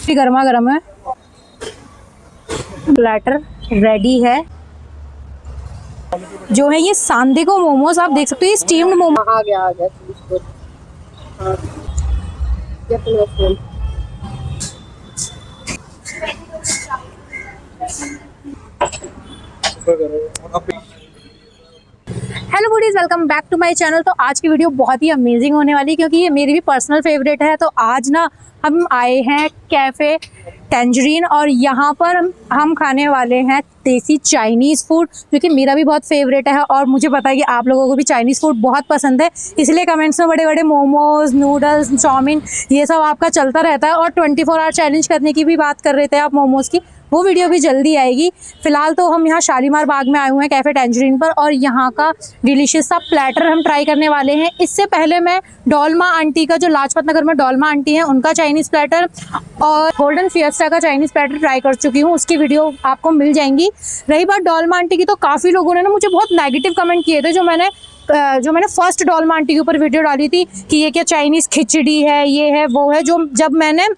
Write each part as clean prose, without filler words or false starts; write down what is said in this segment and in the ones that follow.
गर्मा गर्म है। प्लेटर रेडी है। जो है ये सांदिको मोमोज, आप देख सकते हो ये स्टीम्ड मोमो आ गया hello foodies, welcome back to my channel. तो आज की वीडियो बहुत ही अमेजिंग होने वाली है क्योंकि ये मेरी भी पर्सनल फेवरेट है। तो आज ना हम आए हैं कैफ़े टेंजरीन और यहाँ पर हम खाने वाले हैं देसी चाइनीज़ फूड, जो कि मेरा भी बहुत फेवरेट है और मुझे पता है कि आप लोगों को भी चाइनीज़ फूड बहुत पसंद है। इसलिए कमेंट्स में बड़े बड़े मोमोज, नूडल्स, चाउमीन ये सब आपका चलता रहता है। और 24 आवर चैलेंज करने की भी बात कर रहे थे आप मोमोज़ की, वो वीडियो भी जल्दी आएगी। फिलहाल तो हम यहाँ शालीमार बाग में आए हुए हैं कैफ़े टेंजरीन पर और यहाँ का डिलीशियस सा प्लेटर हम ट्राई करने वाले हैं। इससे पहले मैं डोलमा आंटी का, जो लाजपत नगर में डोलमा आंटी है, उनका चाइनीज़ प्लेटर और गोल्डन फिएस्टा का चाइनीज़ प्लेटर ट्राई कर चुकी हूँ। उसकी वीडियो आपको मिल जाएंगी। रही बात डोलमा आंटी की, तो काफ़ी लोगों ने ना मुझे बहुत नेगेटिव कमेंट किए थे जो मैंने फर्स्ट डोलमा आंटी के ऊपर वीडियो डाली थी कि ये क्या चाइनीज़ खिचड़ी है, ये है वो है। जब मैंने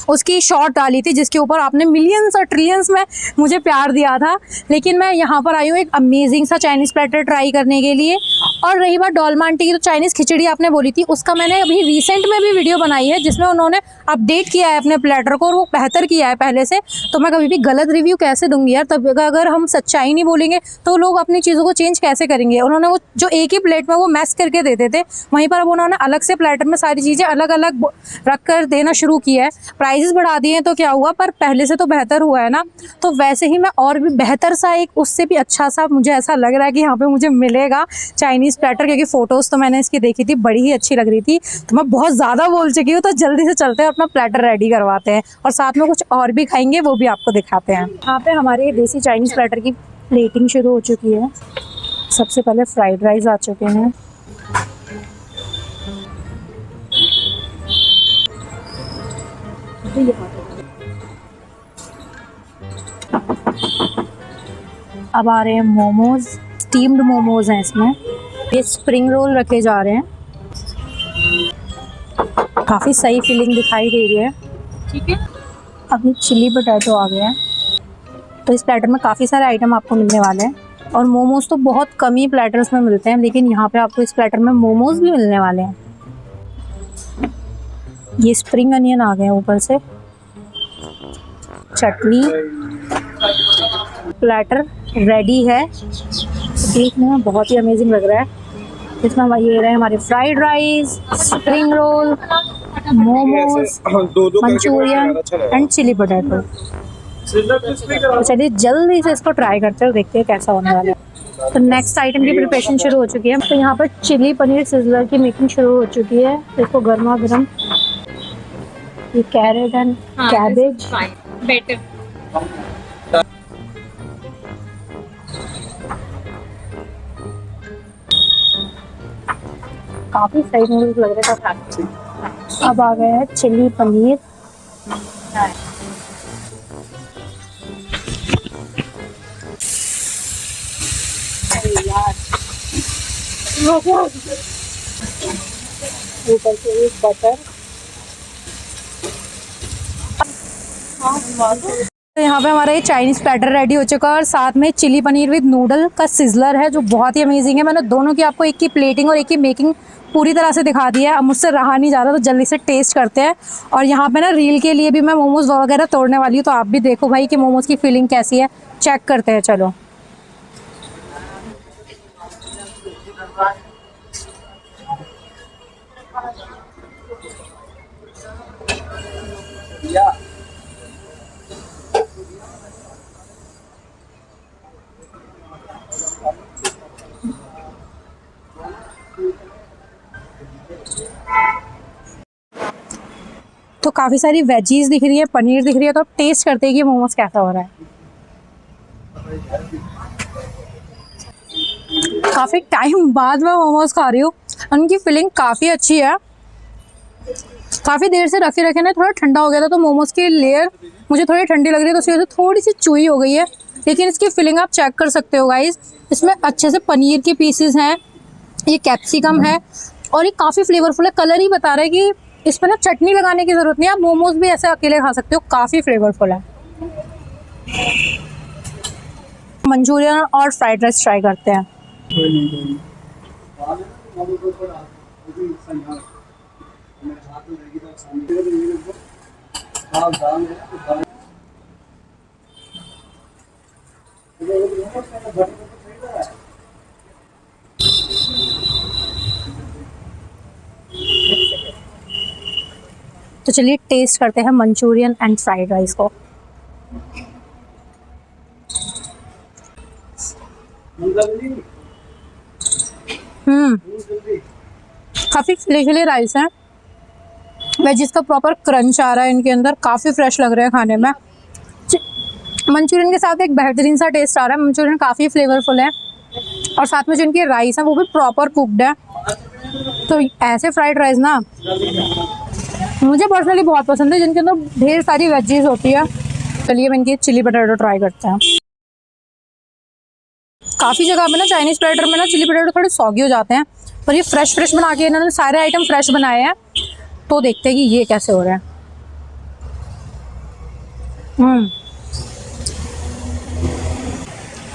उसकी शॉर्ट डाली थी जिसके ऊपर आपने मिलियंस और ट्रिलियंस में मुझे प्यार दिया था। लेकिन मैं यहाँ पर आई हूँ एक अमेजिंग सा चाइनीज़ प्लेटर ट्राई करने के लिए। और रही बात डोलमा आंटी की, तो चाइनीज़ खिचड़ी आपने बोली थी, उसका मैंने अभी रिसेंट में भी वीडियो बनाई है जिसमें उन्होंने अपडेट किया है अपने प्लेटर को और वो बेहतर किया है पहले से। तो मैं कभी भी गलत रिव्यू कैसे दूंगी यार। तब अगर हम सच्चाई नहीं बोलेंगे तो लोग अपनी चीज़ों को चेंज कैसे करेंगे। उन्होंने वो जो एक ही प्लेट में वो मैश करके देते थे, वहीं पर अब उन्होंने अलग से प्लेटर में सारी चीज़ें अलग अलग रख कर देना शुरू किया है। प्राइजेस बढ़ा दिए हैं तो क्या हुआ, पर पहले से तो बेहतर हुआ है ना। तो वैसे ही मैं और भी बेहतर सा, एक उससे भी अच्छा सा मुझे ऐसा लग रहा है कि यहाँ पे मुझे मिलेगा चाइनीज़ प्लेटर, क्योंकि फ़ोटोज़ तो मैंने इसकी देखी थी, बड़ी ही अच्छी लग रही थी। तो मैं बहुत ज़्यादा बोल चुकी हूँ, तो जल्दी से चलते हैं अपना प्लेटर रेडी करवाते हैं और साथ में कुछ और भी खाएंगे, वो भी आपको दिखाते हैं। यहाँ पे हमारे देसी चाइनीज़ प्लेटर की प्लेटिंग शुरू हो चुकी है। सबसे पहले फ्राइड राइस आ चुके हैं। अब आ रहे हैं मोमोज, स्टीम्ड मोमोज हैं इसमें। ये स्प्रिंग रोल रखे जा रहे हैं, काफ़ी सही फीलिंग दिखाई दे रही है। ठीक है, अभी चिली पोटैटो आ गया है। तो इस प्लेटर में काफ़ी सारे आइटम आपको मिलने वाले हैं और मोमोज तो बहुत कम ही प्लेटर्स में मिलते हैं, लेकिन यहाँ पे आपको इस प्लेटर में मोमोज भी मिलने वाले हैं। ये स्प्रिंग अनियन आ गए हैं ऊपर से, चटनी। प्लेटर रेडी है, देखने में बहुत ही अमेजिंग लग रहा है। इसमें ये रहे हमारे fried rice, spring roll, momos, Manchurian and chilli potato. तो चलिए जल्दी से इसको ट्राई करते हैं और देखते हैं कैसा होने वाला है। तो नेक्स्ट आइटम की प्रिपरेशन शुरू हो चुकी है। तो यहाँ पर चिली पनीर सिजलर की मेकिंग शुरू हो चुकी है। इसको गर्मा गर्म, ये कैरेट एंड कैबेज बेटर। काफी सही नूडल्स लग रहे हैं। अब आ गया है चिली पनीर। ऊपर से बटर। तो यहाँ पे हमारा ये चाइनीज़ प्लेटर रेडी हो चुका है और साथ में चिली पनीर विद नूडल का सिजलर है जो बहुत ही अमेजिंग है। मैंने दोनों की आपको एक की प्लेटिंग और एक की मेकिंग पूरी तरह से दिखा दिया है। अब मुझसे रहा नहीं जा रहा, तो जल्दी से टेस्ट करते हैं। और यहाँ पे ना रील के लिए भी मैं मोमोज वगैरह तोड़ने वाली हूँ, तो आप भी देखो भाई कि मोमोज की फीलिंग कैसी है, चेक करते हैं। चलो तो काफ़ी सारी वेजीज दिख रही है, पनीर दिख रही है, तो टेस्ट करते हैं कि मोमोज कैसा हो रहा है। काफ़ी टाइम बाद मैं मोमोज खा रही हूँ, उनकी फीलिंग काफ़ी अच्छी है। काफ़ी देर से रखे रखे ना थोड़ा ठंडा हो गया था, तो मोमोज की लेयर मुझे थोड़ी ठंडी लग रही है, तो उसकी वजह से थोड़ी सी चुई हो गई है। लेकिन इसकी फीलिंग आप चेक कर सकते हो गाइस, इसमें अच्छे से पनीर के पीसेस हैं, ये कैप्सिकम है और ये काफ़ी फ्लेवरफुल है। कलर ही बता रहा है कि इस पर ना चटनी लगाने की ज़रूरत नहीं है, आप मोमोज भी ऐसे अकेले खा सकते हो, काफ़ी फ्लेवरफुल है। मंचूरियन और फ्राइड राइस ट्राई करते हैं। तो चलिए टेस्ट करते हैं मंचूरियन एंड फ्राइड राइस को। काफ़ी खिले राइस हैं, वेजिस का प्रॉपर क्रंच आ रहा है इनके अंदर, काफ़ी फ्रेश लग रहा है खाने में। मंचूरियन के साथ एक बेहतरीन सा टेस्ट आ रहा है, मंचूरियन काफ़ी फ्लेवरफुल है और साथ में जो इनकी राइस है वो भी प्रॉपर कुकड है। तो ऐसे फ्राइड राइस ना मुझे पर्सनली बहुत पसंद है जिनके अंदर ढेर सारी वेजीज होती है। चलिए अब इनकी चिली पटेटो ट्राई करते हैं। काफ़ी जगह पे ना चाइनीज़ प्लेटर में ना चिली पटेटो थोड़े सॉगी हो जाते हैं, पर ये फ्रेश बना के इन्होंने सारे आइटम फ्रेश बनाए हैं। तो देखते हैं कि ये कैसे हो रहा है।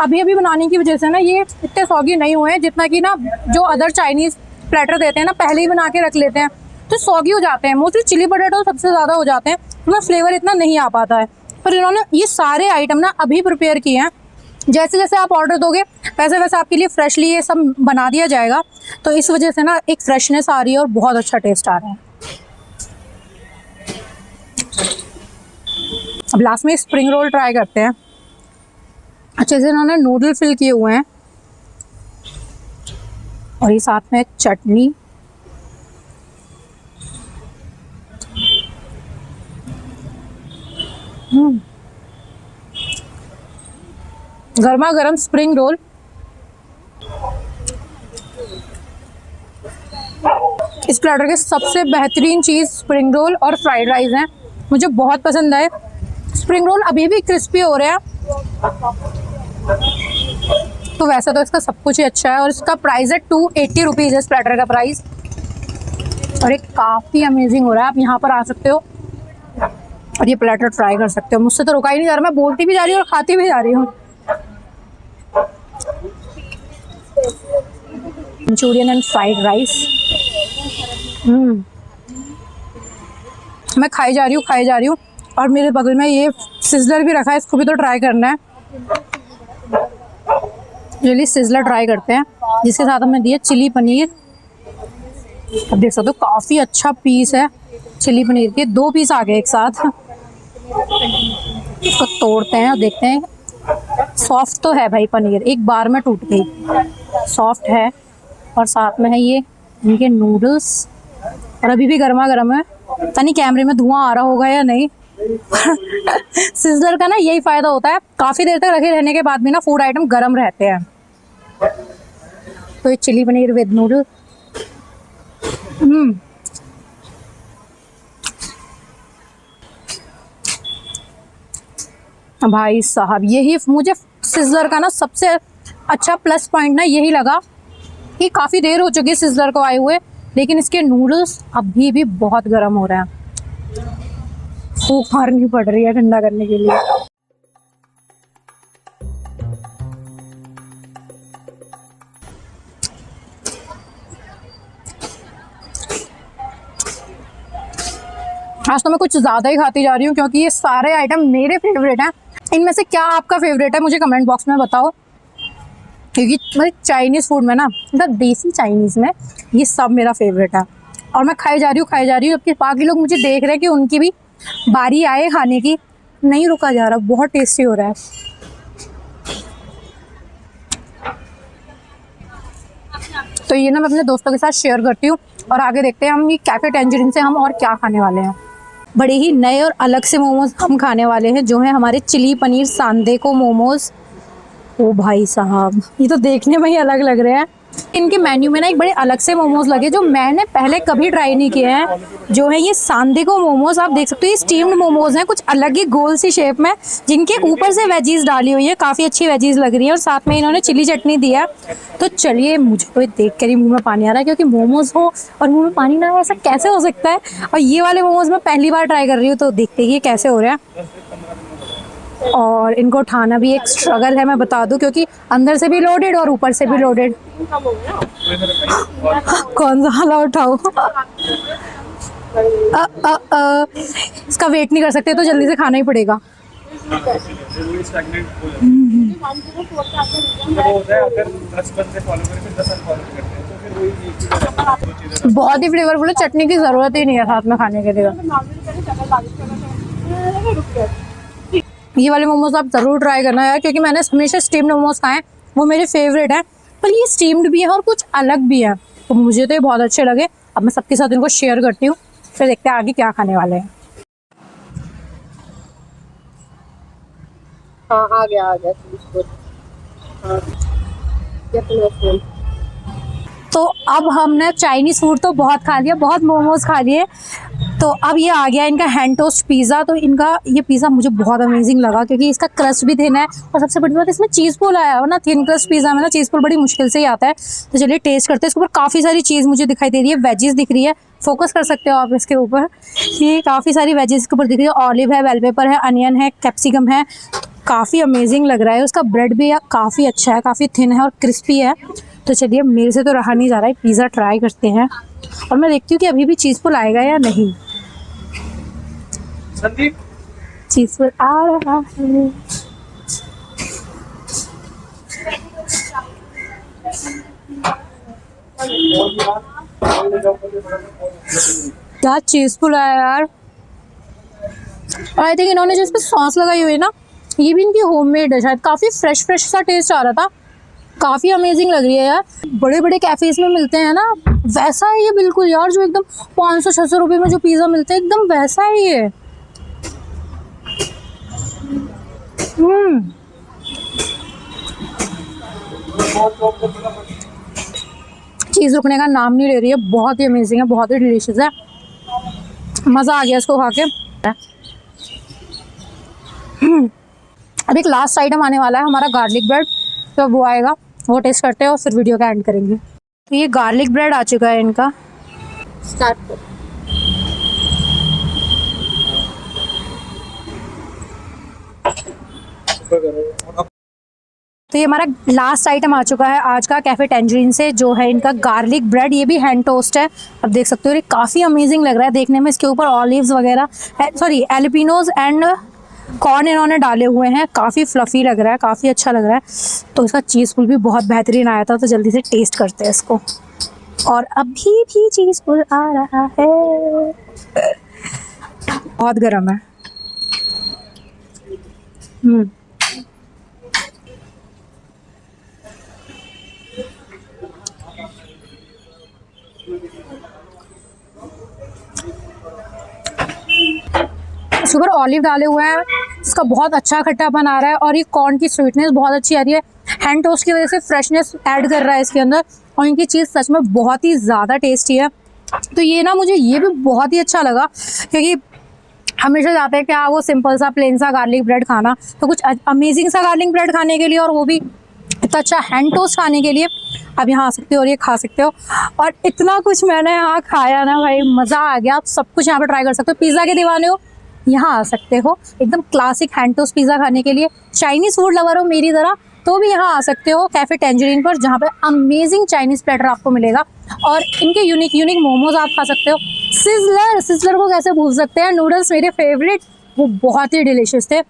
अभी बनाने की वजह से ना ये इतने सॉगी नहीं हुए हैं जितना कि ना जो अदर चाइनीज़ प्लेटर देते हैं ना पहले ही बना के रख लेते हैं तो सॉगी हो जाते हैं। मोस्टली चिली पटेटो सबसे ज़्यादा हो जाते हैं, उनमें फ्लेवर इतना नहीं आ पाता है। पर इन्होंने ये सारे आइटम ना अभी प्रिपेयर किए हैं, जैसे जैसे आप ऑर्डर दोगे वैसे वैसे आपके लिए फ्रेशली ये सब बना दिया जाएगा। तो इस वजह से ना एक फ्रेशनेस आ रही है और बहुत अच्छा टेस्ट आ रहा है। अब लास्ट में स्प्रिंग रोल ट्राई करते हैं। अच्छे से इन्होंने नूडल फिल किए हुए हैं और ये साथ में चटनी। गर्मा गर्म स्प्रिंग रोल। इस प्लेटर के सबसे बेहतरीन चीज़ स्प्रिंग रोल और फ्राइड राइस हैं, मुझे बहुत पसंद है। स्प्रिंग रोल अभी भी क्रिस्पी हो रहे हैं, तो वैसे तो इसका सब कुछ ही अच्छा है। और इसका प्राइस है 280 रुपीज़ है इस प्लेटर का प्राइस, और ये काफ़ी अमेजिंग हो रहा है। आप यहाँ पर आ सकते हो और ये प्लेटर ट्राई कर सकते हो। मुझसे तो रुका ही नहीं जा रहा, मैं बोलती भी जा रही हूँ और खाती भी जा रही हूँ। Manchurian and fried rice. मैं खाई जा रही हूँ और मेरे बगल में ये सिज़लर भी रखा है, इसको भी तो ट्राई करना है। चलिए सिज़लर ट्राई करते हैं, जिसके साथ हमने दिया चिली पनीर। अब देख सकते हो काफ़ी अच्छा पीस है चिली पनीर के, 2 पीस आ गए एक साथ। इसको तोड़ते हैं और देखते हैं। सॉफ्ट तो है भाई पनीर, एक बार में टूट गई, सॉफ्ट है। और साथ में है ये इनके नूडल्स, और अभी भी गर्मा गर्म है। पता नहीं कैमरे में धुआं आ रहा होगा या नहीं। सिज़लर का ना यही फ़ायदा होता है, काफ़ी देर तक रखे रहने के बाद भी ना फूड आइटम गर्म रहते हैं। तो ये चिली पनीर विद नूडल। भाई साहब यही मुझे सिज़लर का ना सबसे अच्छा प्लस पॉइंट ना यही लगा कि काफ़ी देर हो चुकी है सिज़लर को आए हुए, लेकिन इसके नूडल्स अभी भी बहुत गर्म हो रहे हैं। फूंक मारनी पड़ रही है ठंडा करने के लिए। आज तो मैं कुछ ज़्यादा ही खाती जा रही हूँ क्योंकि ये सारे आइटम मेरे फेवरेट हैं। इनमें से क्या आपका फेवरेट है मुझे कमेंट बॉक्स में बताओ, क्योंकि मतलब चाइनीज़ फूड में ना मतलब देसी चाइनीज़ में ये सब मेरा फेवरेट है। और मैं खाई जा रही हूँ जबकि बाकी लोग मुझे देख रहे हैं कि उनकी भी बारी आए खाने की। नहीं रुका जा रहा, बहुत टेस्टी हो रहा है। तो ये ना मैं अपने दोस्तों के साथ शेयर करती हूँ और आगे देखते हैं हम ये कैफ़े टेंजरिन से हम और क्या खाने वाले हैं। बड़े ही नए और अलग से मोमोज हम खाने वाले हैं, जो है हमारे चिली पनीर सांदे को मोमोज। ओ भाई साहब ये तो देखने में ही अलग लग रहे हैं। इनके मेन्यू में ना एक बड़े अलग से मोमोज लगे जो मैंने पहले कभी ट्राई नहीं किए हैं, जो है ये सांदिको मोमोज। आप देख सकते हो ये स्टीम्ड मोमोज हैं, कुछ अलग ही गोल सी शेप में, जिनके ऊपर से वेजीज डाली हुई है, काफ़ी अच्छी वेजीज लग रही है और साथ में इन्होंने चिली चटनी दी है। तो चलिए, मुझे तो देख कर ही मुँह में पानी आ रहा है, क्योंकि मोमोज हो और मुँह में पानी ना आए ऐसा कैसे हो सकता है। और ये वाले मोमोज मैं पहली बार ट्राई कर रही हूँ, तो देखते ही कैसे हो रहा है। और इनको उठाना भी एक स्ट्रगल है, मैं बता दूं, क्योंकि अंदर से भी लोडेड और ऊपर से भी लोडेड। कौन सा वाला उठाओ? इसका वेट नहीं कर सकते, तो जल्दी से खाना ही पड़ेगा। बहुत ही फ्लेवरफुल है, चटनी की जरूरत ही नहीं है साथ में खाने के लिए। ये वाले मोमोज आप ज़रूर ट्राई करना यार, क्योंकि मैंने हमेशा स्टीम्ड मोमोज खाए हैं, वो मेरे फेवरेट है। पर ये स्टीम्ड भी है और कुछ अलग भी है, तो मुझे तो ये बहुत अच्छे लगे। अब मैं सबके साथ इनको शेयर करती हूँ, फिर देखते हैं आगे क्या खाने वाले हैं। हाँ आ गया हाँ। तो अब हमने चाइनीज़ फूड तो बहुत खा लिया, बहुत मोमोज खा लिए, तो अब ये आ गया इनका हैंड टोस्ट पिज़्ज़ा। तो इनका ये पिज़्ज़ा मुझे बहुत अमेजिंग लगा, क्योंकि इसका क्रस्ट भी थिन है और सबसे बड़ी बात इसमें चीज़ पुल आया है ना। थिन क्रस्ट पिज़्ज़ा में ना चीज़ पुल बड़ी मुश्किल से ही आता है। तो चलिए टेस्ट करते हैं। इसके ऊपर काफ़ी सारी चीज़ मुझे दिखाई दे रही है, वेजीज दिख रही है, फोकस कर सकते हो आप इसके ऊपर, ये काफ़ी सारी वेजीज इसके ऊपर दिख रही है। ऑलिव है, बेल पेपर है, अनियन है, कैप्सिकम है, काफ़ी अमेजिंग लग रहा है। उसका ब्रेड भी काफ़ी अच्छा है, काफ़ी थिन है और क्रिस्पी है। तो चलिए, मेरे से तो रहा नहीं जा रहा है, पिज़्ज़ा ट्राई करते हैं और मैं देखती हूँ कि अभी भी चीज़ पुल आएगा या नहीं। चीज़ पुल आ रहा है। क्या चीज़ पुल आया यार। और आई थिंक इन्होंने जो इस पर सॉस लगाई हुई है ना, ये भी इनकी होममेड है शायद। काफ़ी फ्रेश सा टेस्ट आ रहा था, काफ़ी अमेजिंग लग रही है यार। बड़े बड़े कैफ़ेज़ में मिलते हैं ना, वैसा है ये बिल्कुल यार, जो एकदम 500-600 रुपये में जो पिज़्ज़ा मिलता है, एकदम वैसा है ये। चीज़ रुकने का नाम नहीं ले रही है, बहुत ही अमेजिंग है, बहुत ही डिलीशियस है, मज़ा आ गया इसको खा के। अब एक लास्ट आइटम आने वाला है हमारा, गार्लिक ब्रेड। तो वो आएगा, वो टेस्ट करते हैं और फिर वीडियो का एंड करेंगे। तो ये गार्लिक ब्रेड आ चुका है इनका, स्टार्ट कर। तो ये हमारा लास्ट आइटम आ चुका है आज का कैफ़े टेंजरीन से, जो है इनका गार्लिक ब्रेड। ये भी हैंड टोस्ट है। अब देख सकते हो, ये काफ़ी अमेजिंग लग रहा है देखने में। इसके ऊपर ऑलिव्स वगैरह, सॉरी एलिपिनोज एंड कॉर्न इन्होंने डाले हुए हैं, काफ़ी फ्लफ़ी लग रहा है, काफ़ी अच्छा लग रहा है। तो इसका चीज़ पुल भी बहुत बेहतरीन आया था, तो जल्दी से टेस्ट करते हैं इसको। और अभी भी चीज़ पुल आ रहा है, बहुत गर्म है। इसके ऊपर ऑलिव डाले हुए हैं, इसका बहुत अच्छा खट्टापन आ रहा है और ये कॉर्न की स्वीटनेस बहुत अच्छी आ रही है। हैंड टोस्ट की वजह से फ्रेशनेस ऐड कर रहा है इसके अंदर, और इनकी चीज़ सच में बहुत ही ज़्यादा टेस्टी है। तो ये ना, मुझे ये भी बहुत ही अच्छा लगा, क्योंकि हमेशा जाते हैं क्या वो सिंपल सा प्लेन सा गार्लिक ब्रेड खाना, तो कुछ अमेजिंग सा गार्लिक ब्रेड खाने के लिए, और वो भी इतना अच्छा हैंड टोस्ट खाने के लिए आप यहाँ आ सकते हो और ये खा सकते हो। और इतना कुछ मैंने यहाँ खाया ना भाई, मज़ा आ गया। आप सब कुछ यहाँ पर ट्राई कर सकते हो। पिज़्ज़ा के दीवाने हो, यहाँ आ सकते हो एकदम क्लासिक हैंड टोस्ट पिज़्ज़ा खाने के लिए। चाइनीज़ फूड लवर हो मेरी तरह, तो भी यहाँ आ सकते हो कैफ़े टेंजरीन पर, जहाँ पे अमेजिंग चाइनीज़ प्लेटर आपको मिलेगा और इनके यूनिक मोमोज आप खा सकते हो। सिज़लर को कैसे भूल सकते हैं, नूडल्स मेरे फेवरेट, वो बहुत ही डिलीशियस थे।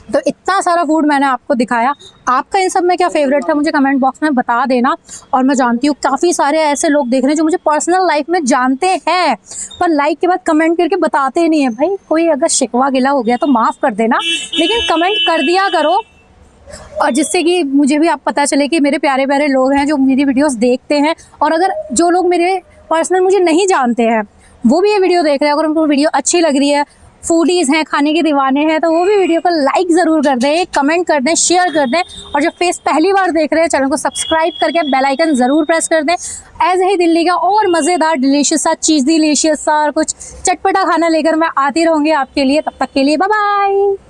तो इतना सारा फूड मैंने आपको दिखाया, आपका इन सब में क्या फेवरेट था मुझे कमेंट बॉक्स में बता देना। और मैं जानती हूँ काफ़ी सारे ऐसे लोग देख रहे हैं जो मुझे पर्सनल लाइफ में जानते हैं, पर लाइक के बाद कमेंट करके बताते नहीं है। भाई कोई अगर शिकवा गिला हो गया तो माफ़ कर देना, लेकिन कमेंट कर दिया करो, और जिससे कि मुझे भी आप पता चले कि मेरे प्यारे प्यारे लोग हैं जो मेरी वीडियोस देखते हैं। और अगर जो लोग मेरे पर्सनल मुझे नहीं जानते हैं वो भी ये वीडियो देख रहे हैं, अगर उनको वीडियो अच्छी लग रही है, फूडीज़ हैं, खाने के दीवाने हैं, तो वो भी वीडियो को लाइक ज़रूर कर दें, कमेंट कर दें, शेयर कर दें, और जो फेस पहली बार देख रहे हैं चैनल को सब्सक्राइब करके बेल आइकन ज़रूर प्रेस कर दें। ऐसे ही दिल्ली का और मज़ेदार डिलीशियस सा, चीज़ डिलीशियस सा और कुछ चटपटा खाना लेकर मैं आती रहूँगी आपके लिए। तब तक के लिए बाय बाय।